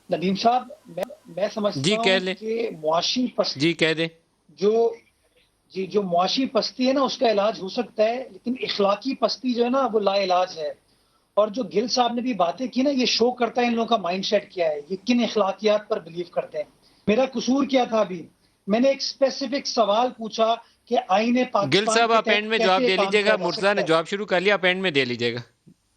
ندیم صاحب میں جی سمجھتا کہہ ہوں لیں، کہ معاشی پست جی کہہ دیں. جو جو معاشی پستی ہے نا اس کا علاج ہو سکتا ہے، لیکن اخلاقی پستی جو ہے نا وہ لا علاج ہے. اور جو گل صاحب نے بھی باتیں کی نا، یہ شو کرتا ہے ان لوگوں کا مائنڈ سیٹ کیا ہے، یہ کن اخلاقیات پر بلیو کرتے ہیں. میرا قصور کیا تھا؟ ابھی میں نے ایک اسپیسیفک سوال پوچھا کہ آئین گل پاکستان صاحب کے آپ اینڈ تحت میں جواب کیسے دے کام لیجیے کیا گا. جا مرتضیٰ سکتا نے ہے. جواب شروع کر لیا، آپ اینڈ میں دے لیجیے گا.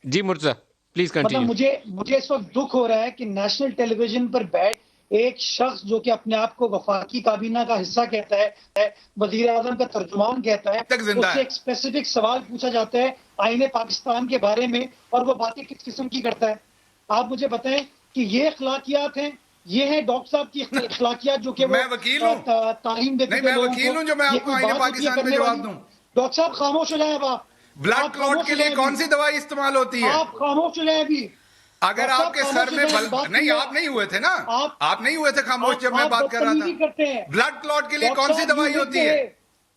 جی مرتضیٰ پلیز مطلب کنٹینیو. مجھے اس وقت دکھ ہو رہا ہے کہ نیشنل ٹیلی ویژن پر بیٹھ ایک شخص جو کہ اپنے آپ کو وفاقی کابینہ کا حصہ کہتا ہے، وزیر اعظم کا ترجمان کہتا ہے، تک زندہ اس سے ہے. ایک اسپیسیفک سوال پوچھا جاتا ہے آئین پاکستان کے بارے میں، اور وہ باتیں کس قسم کی کرتا ہے. آپ مجھے بتائیں کہ یہ اخلاقیات ہیں، یہ ہیں ڈاکٹر صاحب کی اخلاقیات جو کہ وہ میں وکیل ہوں. تعلیم دیتے نہیں تھے میں لوگوں وکیل کو. ہوں جو میں یہ آپ کو کوئی آئین بات ہوتی ہے پاکستان پہ کرنے والی؟ جواب دوں. ڈاکٹر صاحب خاموش ہو جائیں اب. بلڈ آپ کلوٹ خاموش کے ہو لیے جائیں کون ابھی. سی دوائی استعمال ہوتی ہے؟ آپ خاموش ہو جائیں ابھی. اگر ڈاکٹر آپ صاحب کے خاموش سر ہو میں جائیں، بات نہیں سنیے. آپ نہیں ہوئے تھے نا. آپ آپ نہیں ہوئے تھے خاموش جب میں بات کر رہا تھا. بدتمیزی کرتے ہیں. بلڈ کلوٹ کے لیے ڈاکٹر کون سی صاحب دوائی ہوتی ہے؟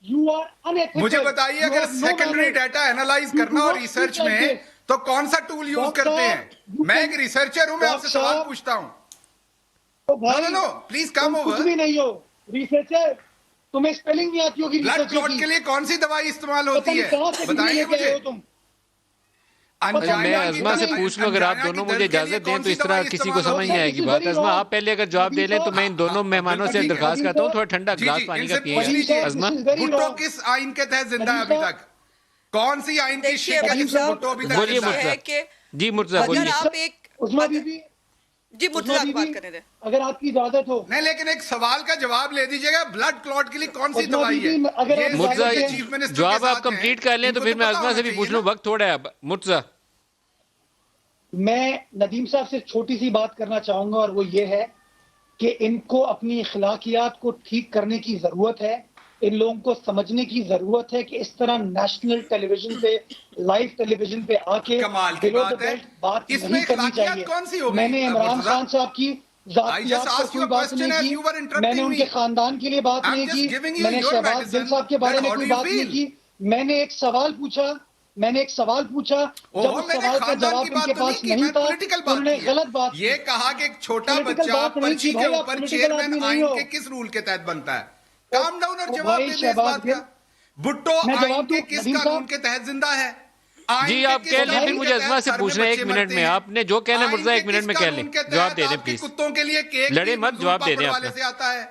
You are unethical. مجھے بتائیے اگر سیکنڈری ڈیٹا اینالائز کرنا اور ریسرچ میں تو کون سا ٹول یوز کرتے ہیں؟ میں ایک ریسرچر ہوں، میں آپ سے سوال پوچھتا ہوں. نو پلیز کم کچھ اوور. بھی نہیں ہو ریسرچر. تمہیں اسپیلنگ نہیں آتی ہوگی بلڈ ریسرچر کلوٹ کی. کے لیے کون سی دوائی استعمال پتہ ہوتی نہیں ہے؟ کہاں سے ڈگری بتائیے لے کے آئے مجھے. ہو تم. میں ازما سے پوچھ لوں، اگر آپ دونوں مجھے اجازت دیں تو اس طرح کسی کو سمجھ نہیں آئے گی بات. ازما آپ پہلے اگر جواب دے لیں تو میں ان دونوں مہمانوں سے درخواست کرتا ہوں تھوڑا ٹھنڈا جی گلاس جی پانی ان کا سے پوچھ پیئیں. لیجئے ازما بھٹو کس آئین کے تحت زندہ ہے ابھی تک؟ کون سی آئین کی دیکھیے شک ہے ندیم جس میں صاحب بھٹو ابھی تک بولیے زندہ ہے؟ ہے مرتضیٰ. کہ جی مرتضیٰ اگر بولیے. آپ ایک عظما بی بی، جی عظما مرتضیٰ بی کو بی، بات کرنے دیں. اگر آپ کی اجازت ہو. نہیں لیکن ایک سوال کا جواب لے دیجئے گا. بلڈ کلوٹ کے لیے کون سی عظما بی دوائی ہے؟ بی، اگر آپ یہ مرتضیٰ اجازت یہ دیں. چیف منسٹر کے جواب آپ ساتھ ہیں، کمپلیٹ کر لیں ان تو کو پھر میں پتہ ازما ہونا سے بھی چاہیے پوچھ نا. لوں. وقت تھوڑا ہے اب. مرتضیٰ میں ندیم صاحب سے چھوٹی سی بات کرنا چاہوں گا، اور وہ یہ ہے کہ ان کو اپنی اخلاقیات کو ٹھیک کرنے کی ضرورت ہے. ان لوگوں کو سمجھنے کی ضرورت ہے کہ اس طرح نیشنل ٹیلی ویژن پہ، لائیو ٹیلی ویژن پہ آ کے کمال کی بلو دا بات ہے. بیلٹ بات اس میں نہیں کرنی چاہیے. اخلاقیات کون سی ہو میں گئی نے عمران مرتضیٰ؟ خان صاحب کی I just ذاتیات per asked you کوئی a بات question نہیں as کی. you were میں نے interrupting ان me. کے خاندان کے لیے بات I'm نہیں just کی. giving you میں نے your شہباز گل medicine صاحب کے بارے that میں how کوئی do you بات نہیں feel? کی. میں نے ایک سوال پوچھا. جب اس میں نے سوال کا خاندان کی جواب ان بات کے تو نہیں پاس کی، میں نہیں تھا پولیٹیکل تو انہوں بات نے کی ہے. غلط بات کی. یہ کہا کہ ایک چھوٹا پولیٹیکل بچہ بات نہیں کی پرچی کے بھائی، آپ اوپر پولیٹیکل چیئرمین آدمی نہیں آئین ہو. کے کس رول کے تحت بنتا ہے؟ کام ڈاؤن اور جواب بھائی دے دیں اس شہباز بات گل، کا. بھٹو میں آئین جواب کے دوں کس ندیم قانون صاحب؟ کے تحت زندہ ہے؟ آئین جی کے آپ کس کہہ لیں، پھر قانون مجھے کے ازما تحت سے گھر میں پوچھنا ہے. بچے 1 منٹ مرتے میں ہیں؟ آپ نے جو کہنا ہے آئین مرتضیٰ کے 1 منٹ کس میں کہہ لیں. قانون کے جواب تحت دے دیں آپ کے پلیز. کتوں کے لیے کیک لڑے بھی مت، منظور جواب دے پاپڑ دیں والے اپنا. سے آتا ہے؟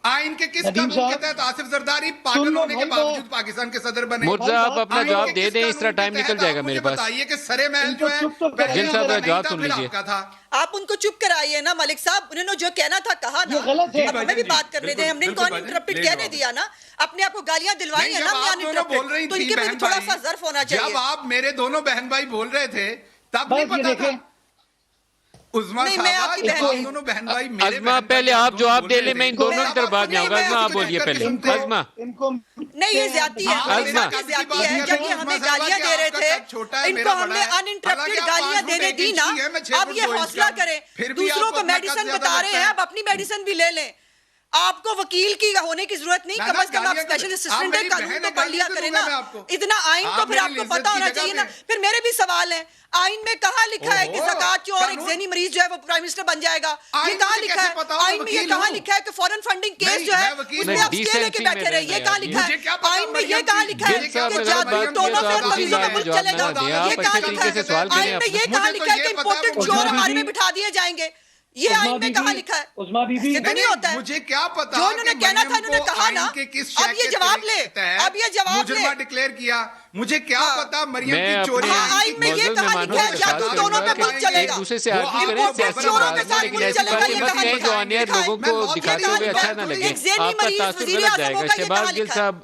آئین کے کس ندیم قانون کے صاحب تحت آصف زرداری سن پاگل لو ہونے کے بھائی بات. باوجود پاکستان کے صدر بنے؟ مرتضیٰ آپ اپنا آئین کے جواب دے کس دیں، اس طرح قانون کے ٹائم نکل تحت جائے گا آپ میرے مجھے پاس. بتائیے کہ سرے محل ان جو کو ہے چپ تو پہلے گل کرائیے صاحب ہمارا ذرا. نہیں جواب تھا سن پھر لیجئے. آپ کا تھا. آپ ان کو چپ کرائیے نا ملک صاحب. انہوں نے جو کہنا تھا کہا نا. یہ غلط ہے. اب ہمیں بھی بات کرنے دیں. ہم نے ان کو بالکل انٹرپٹ لے کہنے جواب. دیا نا. اپنے آپ کو گالیاں دلوائی نہیں ہیں جب نا آپ دونوں بول رہی تو ان تھی کے بھی بہن تھوڑا بھائی، سا ظرف ہونا چاہیے. جب آپ میرے دونوں بہن بھائی بول رہے تھے تب نہیں بس یہ پتا تھا؟ دیکھیں، عزما نہیں، میں آپ صاحبہ کی جب بہن آپ نہیں دونوں بہن بھائی میرے ازما بہن پہلے بھائی آپ دونوں جواب بول دے رہے لیں، میں تھے، ان دونوں کی میں طرف آپ بعد کو میں آؤں گا. نہیں، ازما آپ میں بولیے کر کے پہلے. سنتے ہو. ازما نہیں یہ زیادتی ہے. ازما یہ زیادتی ہے. جب یہ ہمیں گالیاں دے رہے تھے ان کو ہم نے انٹرپٹڈ گالیاں دینے دی نا. اب یہ حوصلہ کریں. دوسروں کو میڈیسن بتا رہے ہیں، اب اپنی میڈیسن بھی لے لیں. آپ کو وکیل کی ہونے کی ضرورت نہیں. کم از کم آپ اسپیشل اسسٹنٹ ہیں، قانون تو پڑھ لیا کریں نا. اتنا آئین تو پھر آپ کو پتا ہونا چاہیے نا. پھر میرے بھی سوال ہیں. آئین میں کہاں لکھا ہے کہ زکوٰۃ چور ایک ذہنی مریض جو ہے وہ پرائم منسٹر بن جائے گا؟ یہ کہاں لکھا ہے؟ آئین میں یہ کہاں لکھا ہے کہ فورن فنڈنگ کیس جو ہے اس میں آپ اسٹے لے کے بیٹھے رہے؟ یہ کہاں لکھا ہے؟ آئین میں یہ کہاں لکھا ہے کہ جادو ٹونوں پہ اور تویزوں پہ ملک چلے گا؟ یہ کہاں لکھا ہے؟ آئین میں یہ کہاں لکھا ہے کہ امپورٹڈ چور ہمارے میں بٹھا دیے جائیں گے؟ یہ آئین میں کہاں لکھا ہے؟ عظما بی بی، یہ تو نہیں ہوتا ہے. مجھے کیا پتا جو انہوں نے کہنا تھا انہوں نے کہا نا. اب یہ جواب لے، اب یہ جواب لے. مجرمہ ڈکلیئر کیا. مجھے کیا پتا مریم میں کی چوری اپنے آئین میں یہ معزز کہاں مہمانوں لکھا ہے سے جادو درخواست دونوں کروں پہ گا ملک کہ چلے ایک گا؟ دوسرے سے آرگی کریں، امپورٹڈ سیاسی چوروں کے بات ساتھ لیکن ملک ایسی چلے گا. باتیں یہ مت کہاں کہیں لکھا جو ہے؟ آنیئر لوگوں کو میں دکھاتے ہوئے اچھا نہ لگے. ایک ذہنی آپ کا مریض تاثر وزیر غلط اعظم جائے ہو گا. کر یہ کہاں شہباز گل لکھا ہے؟ صاحب